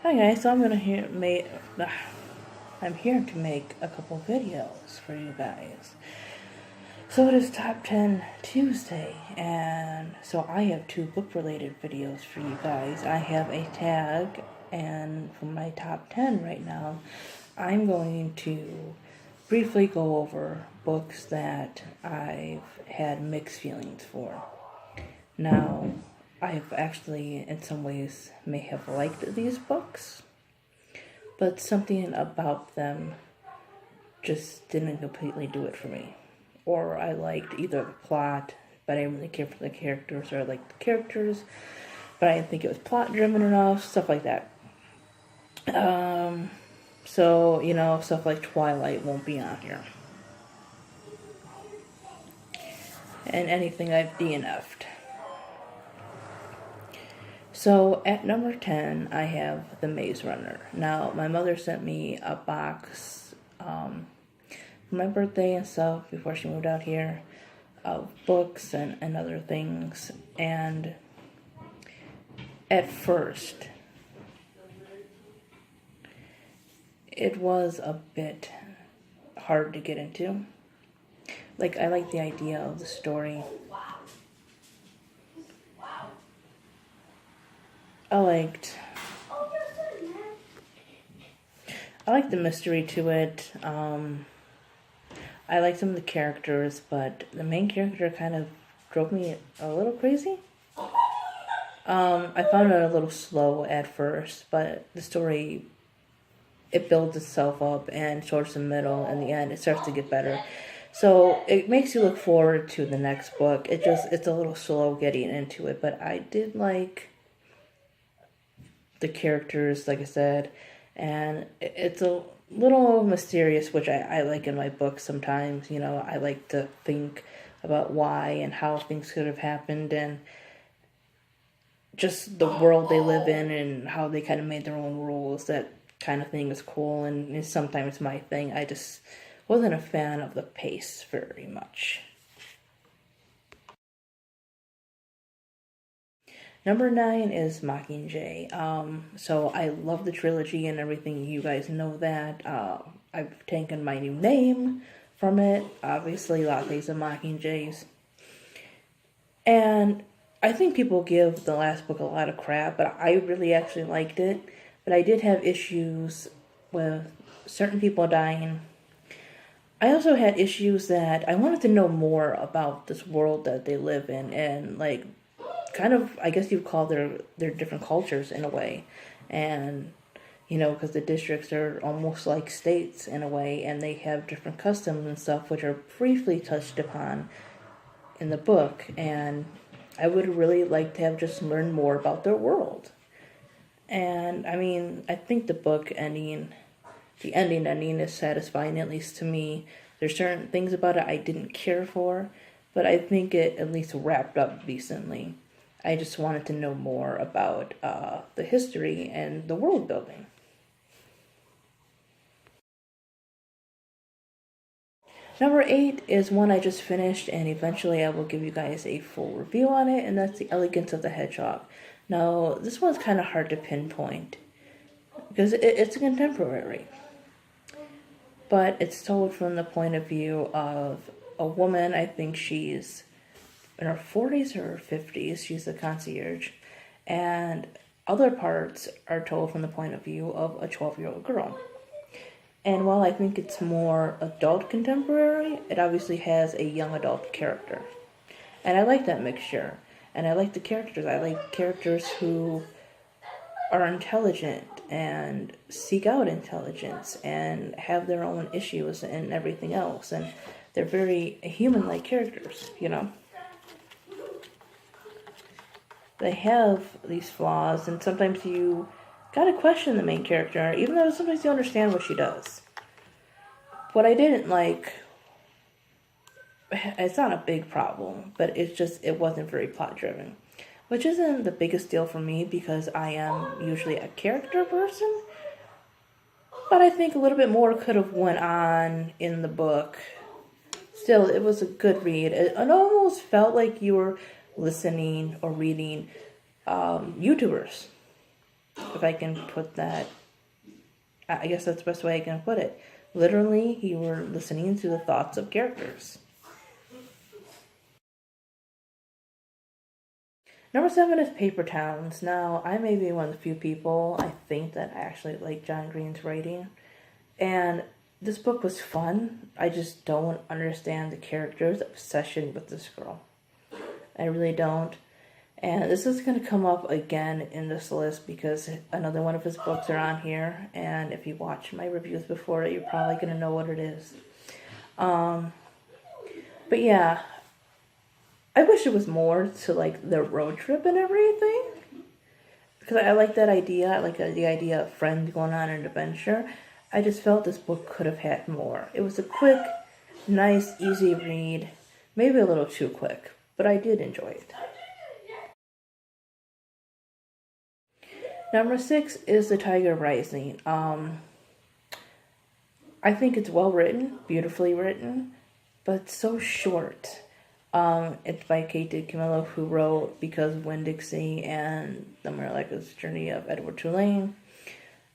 Hi guys, so I'm here to make a couple videos for you guys. So it is Top 10 Tuesday, and so I have two book-related videos for you guys. I have a tag, and for my top 10 right now, I'm going to briefly go over books that I've had mixed feelings for. Now, I've actually, in some ways, may have liked these books, but something about them just didn't completely do it for me. Or I liked either the plot, but I didn't really care for the characters, or I liked the characters, but I didn't think it was plot driven enough, stuff like that. So, stuff like Twilight won't be on here. And anything I've DNF'd. So at number 10, I have The Maze Runner. Now, my mother sent me a box for my birthday and stuff before she moved out here of books and other things. And at first, it was a bit hard to get into. Like, I like the idea of the story. I liked the mystery to it. I liked some of the characters, but the main character kind of drove me a little crazy. I found it a little slow at first, but the story, it builds itself up, and towards the middle and the end, it starts to get better. So it makes you look forward to the next book. It's a little slow getting into it, but I did like the characters, like I said, and it's a little mysterious, which I like in my books sometimes. I like to think about why and how things could have happened, and just the world they live in and how they kind of made their own rules. That kind of thing is cool, and it's sometimes my thing. I just wasn't a fan of the pace very much. Number 9 is Mockingjay. So I love the trilogy and everything. You guys know that. I've taken my new name from it. Obviously, Lattes and Mockingjays. And I think people give the last book a lot of crap, but I really actually liked it. But I did have issues with certain people dying. I also had issues that I wanted to know more about this world that they live in, and kind of, I guess you'd call their different cultures in a way. And, because the districts are almost like states in a way, and they have different customs and stuff, which are briefly touched upon in the book. And I would really like to have just learned more about their world. And, I think the ending is satisfying, at least to me. There's certain things about it I didn't care for, but I think it at least wrapped up decently. I just wanted to know more about the history and the world building. Number 8 is one I just finished, and eventually I will give you guys a full review on it, and that's The Elegance of the Hedgehog. Now, this one's kind of hard to pinpoint, because it's a contemporary. But it's told from the point of view of a woman. I think she's in her 40s or 50s. She's a concierge. And other parts are told from the point of view of a 12-year-old girl. And while I think it's more adult contemporary, it obviously has a young adult character. And I like that mixture. And I like the characters. I like characters who are intelligent and seek out intelligence and have their own issues and everything else. And they're very human-like characters, They have these flaws, and sometimes you gotta question the main character, even though sometimes you understand what she does. What I didn't like, it's not a big problem, but it wasn't very plot-driven. Which isn't the biggest deal for me, because I am usually a character person. But I think a little bit more could have went on in the book. Still, it was a good read. It almost felt like you were listening or reading YouTubers. if I can put that. I guess that's the best way I can put it. Literally, you were listening to the thoughts of characters. Number 7 is Paper Towns. Now, I may be one of the few people I think that I actually like John Green's writing. And this book was fun. I just don't understand the character's obsession with this girl. I really don't. And this is going to come up again in this list because another one of his books are on here. And if you watched my reviews before, you're probably going to know what it is. But yeah, I wish it was more to like the road trip and everything. Because I like that idea. I like the idea of friends going on an adventure. I just felt this book could have had more. It was a quick, nice, easy read. Maybe a little too quick, but I did enjoy it. Number 6 is The Tiger Rising. I think it's well written, beautifully written, but it's so short. It's by Kate DiCamillo, who wrote Because Winn-Dixie and The Miraculous Journey of Edward Tulane.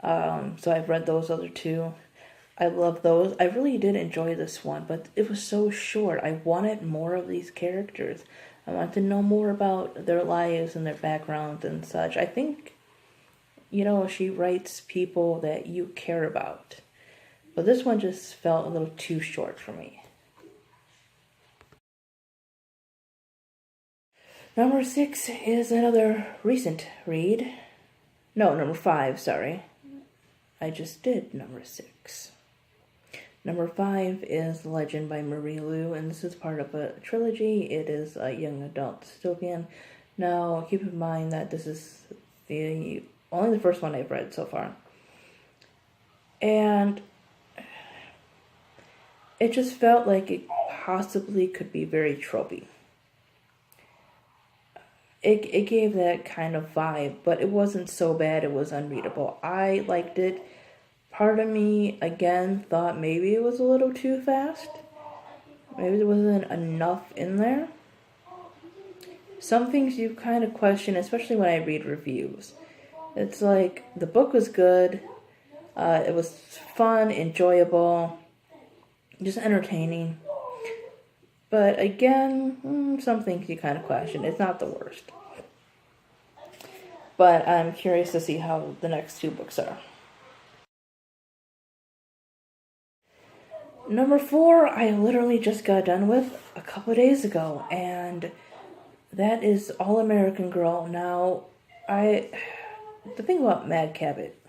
So I've read those other two. I love those. I really did enjoy this one, but it was so short. I wanted more of these characters. I wanted to know more about their lives and their backgrounds and such. I think, she writes people that you care about. But this one just felt a little too short for me. Number 6 is another recent read. No, number 5, sorry. I just did number 6. Number 5 is Legend by Marie Lu, and this is part of a trilogy. It is a young adult dystopian. Now, keep in mind that this is only the first one I've read so far. And it just felt like it possibly could be very tropey. It gave that kind of vibe, but it wasn't so bad it was unreadable. I liked it. Part of me, again, thought maybe it was a little too fast. Maybe there wasn't enough in there. Some things you kind of question, especially when I read reviews. It's like, the book was good. It was fun, enjoyable, just entertaining. But again, some things you kind of question. It's not the worst. But I'm curious to see how the next 2 books are. Number 4, I literally just got done with a couple days ago. And that is All American Girl. Now, the thing about Mad Cabot.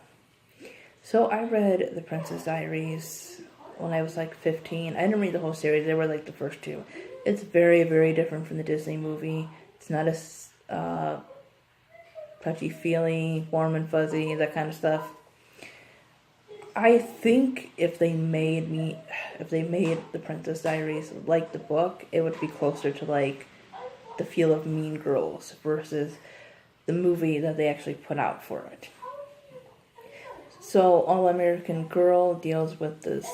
So I read The Princess Diaries when I was like 15. I didn't read the whole series. They were like the first 2. It's very, very different from the Disney movie. It's not as touchy-feely, warm and fuzzy, that kind of stuff. I think if they made The Princess Diaries like the book, it would be closer to like the feel of Mean Girls versus the movie that they actually put out for it. So All American Girl deals with this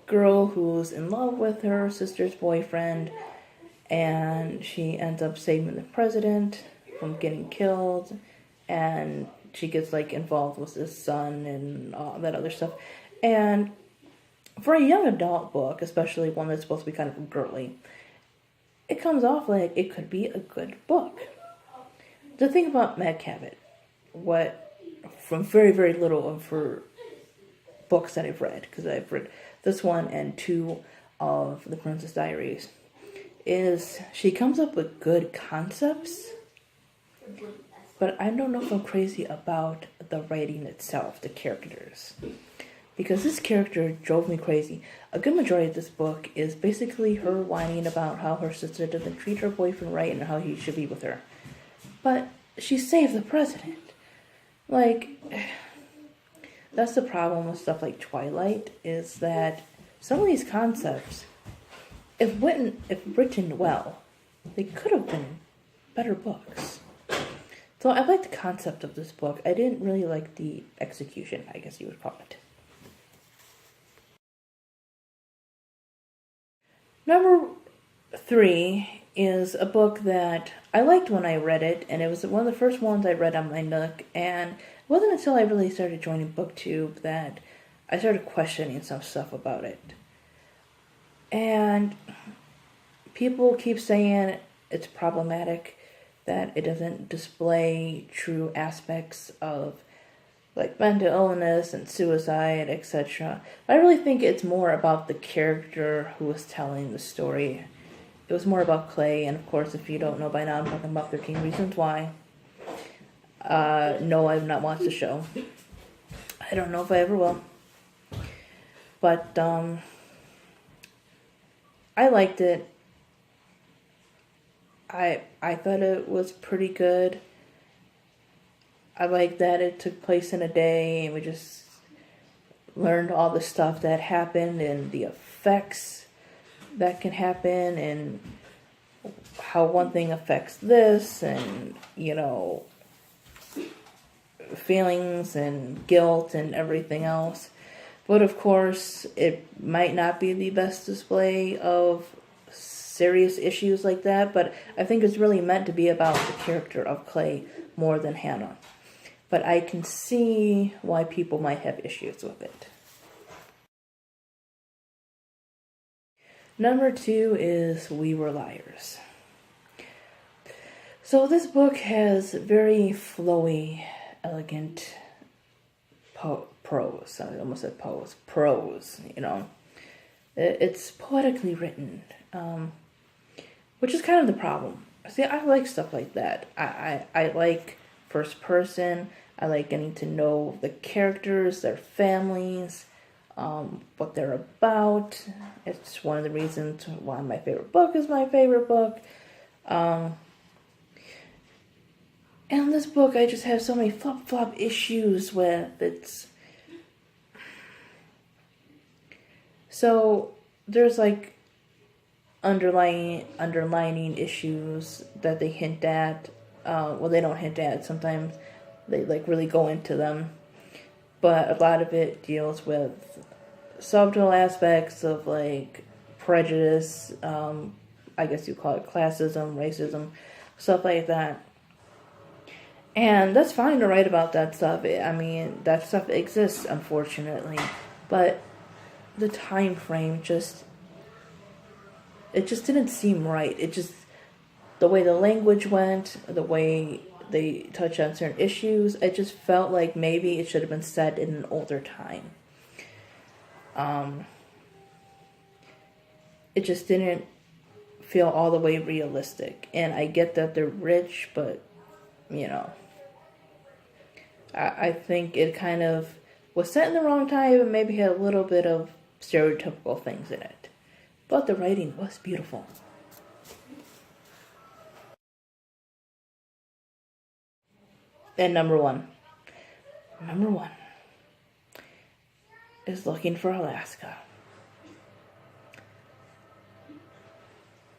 girl who's in love with her sister's boyfriend, and she ends up saving the president from getting killed, and she gets like involved with his son and all that other stuff. And for a young adult book, especially one that's supposed to be kind of girly, it comes off like it could be a good book. The thing about Mad Cabot, from very, very little of her books that I've read, because I've read this one and 2 of The Princess Diaries, is she comes up with good concepts, but I don't know if I'm crazy about the writing itself, the characters. Because this character drove me crazy. A good majority of this book is basically her whining about how her sister doesn't treat her boyfriend right and how he should be with her. But she saved the president. Like, that's the problem with stuff like Twilight, is that some of these concepts, if written well, they could have been better books. So I like the concept of this book. I didn't really like the execution, I guess you would call it. Number 3 is a book that I liked when I read it, and it was one of the first ones I read on my Nook, and wasn't until I really started joining BookTube that I started questioning some stuff about it. And people keep saying it's problematic, that it doesn't display true aspects of like mental illness and suicide, etc. But I really think it's more about the character who was telling the story. It was more about Clay, and of course, if you don't know by now, I'm talking about 13 Reasons Why. No, I've not watched the show. I don't know if I ever will. But, I liked it. I thought it was pretty good. I like that it took place in a day, and we just learned all the stuff that happened and the effects that can happen and how one thing affects this, and, you know, feelings and guilt and everything else. But of course, it might not be the best display of serious issues like that, but I think it's really meant to be about the character of Clay more than Hannah. But I can see why people might have issues with it. Number 2 is We Were Liars. So this book has very flowy, elegant prose. I almost said prose, you know. It's poetically written, which is kind of the problem. See, I like stuff like that. I like first person. I like getting to know the characters, their families, what they're about. It's one of the reasons why my favorite book is my favorite book. And this book, I just have so many flop issues with. So there's like underlining issues that they hint at. Well, they don't hint at. Sometimes they like really go into them, but a lot of it deals with subtle aspects of like prejudice. I guess you call it classism, racism, stuff like that. And that's fine to write about that stuff. I mean, that stuff exists, unfortunately, but the time frame just didn't seem right. The way the language went, the way they touch on certain issues, it just felt like maybe it should have been set in an older time. It just didn't feel all the way realistic. And I get that they're rich, but, you know, I think it kind of was set in the wrong time and maybe had a little bit of stereotypical things in it. But the writing was beautiful. And number one is Looking for Alaska.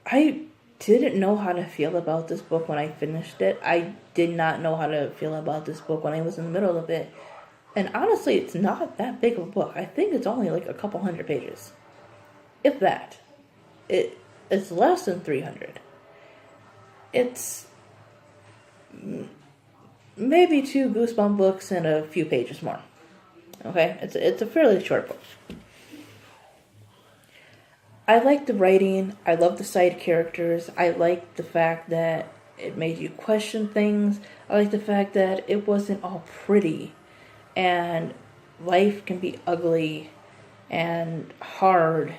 I didn't know how to feel about this book when I finished it. I did not know how to feel about this book when I was in the middle of it. And honestly, it's not that big of a book. I think it's only like a couple hundred pages. If that. It's less than 300. It's maybe 2 Goosebump books and a few pages more. Okay? It's a fairly short book. I like the writing. I love the side characters. I like the fact that it made you question things. I like the fact that it wasn't all pretty. And life can be ugly and hard.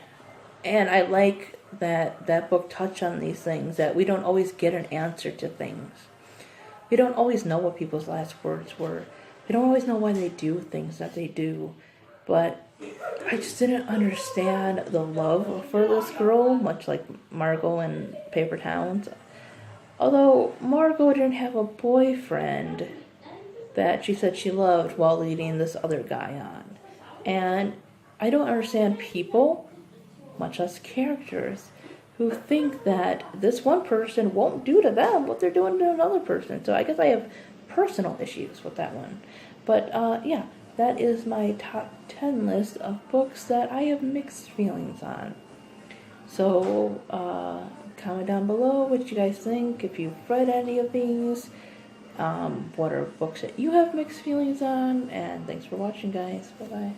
And I like that book touched on these things, that we don't always get an answer to things. We don't always know what people's last words were. We don't always know why they do things that they do. But I just didn't understand the love for this girl, much like Margot in Paper Towns. Although Margot didn't have a boyfriend that she said she loved while leading this other guy on. And I don't understand people, much less characters, who think that this one person won't do to them what they're doing to another person. So I guess I have personal issues with that one. But yeah, that is my top 10 list of books that I have mixed feelings on. So comment down below what you guys think, if you've read any of these. what are books that you have mixed feelings on, and thanks for watching, guys. Bye bye.